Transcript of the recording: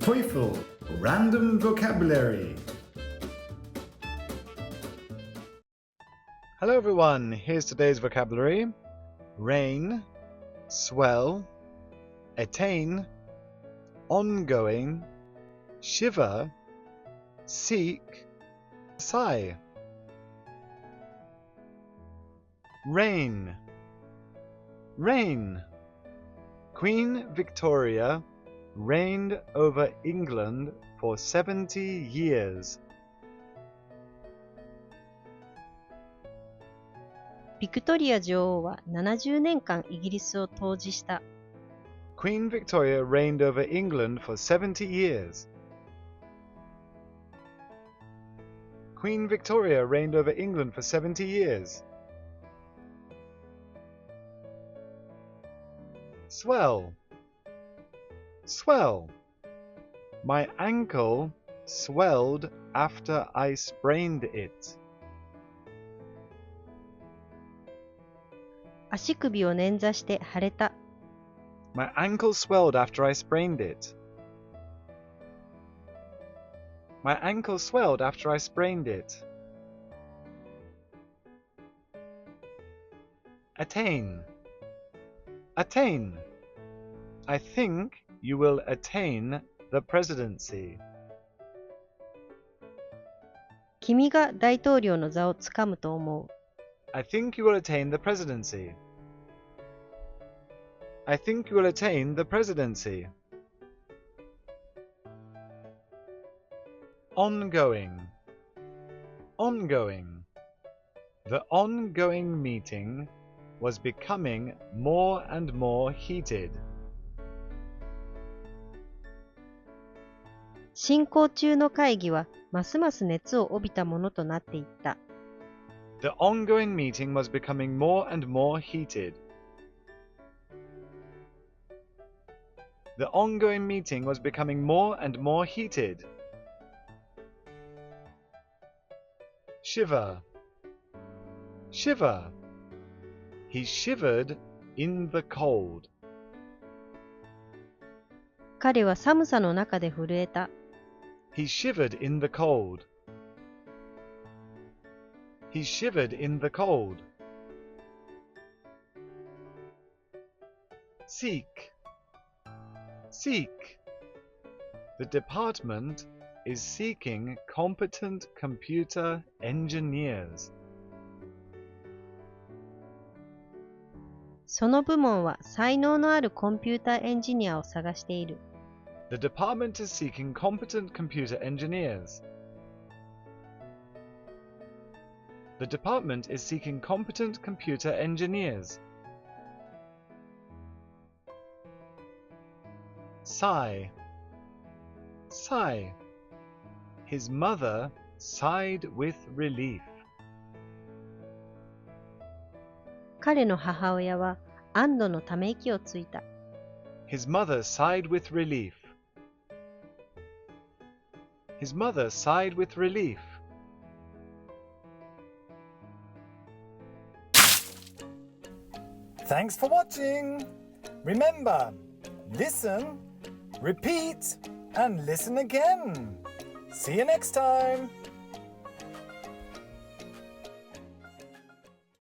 TOEFL Random Vocabulary. Hello everyone, here's today's vocabulary. Rain, swell, attain, ongoing, shiver, seek, sigh. Rain. Rain. Queen Victoria reigned over England for 70 years. ビクトリア女王は70年間イギリスを統治した。Queen Victoria reigned over England for 70 years. Queen Victoria reigned over England for 70 years. Swell. Swell. My ankle swelled after I sprained it. 足首を捻挫して腫れた。My ankle swelled after I sprained it. My ankle swelled after I sprained it. Attain. Attain. I think you will attain the presidency. 君が大統領の座をつかむと思う。I think you will attain the presidency. I think you will attain the presidency. Ongoing. Ongoing. The ongoing meeting was becoming more and more heated. 進行中の会議はますます熱を帯びたものとなっていった。The ongoing meeting was becoming more and more heated. The ongoing meeting was becoming more and more heated. Shiver. Shiver. He shivered in the cold. 彼は寒さの中で震えた。He shivered in the cold. He shivered in the cold. Seek. Seek. The department is seeking competent computer engineers. その部門は才能のあるコンピュータエンジニアを探している。The department is seeking competent computer engineers. The department is seeking competent computer engineers. Sigh. Sigh. His mother sighed with relief. 彼の母親は安堵のため息をついた。His mother sighed with relief. His mother sighed with relief. Thanks for watching. Remember, listen, repeat, and listen again. See you next time.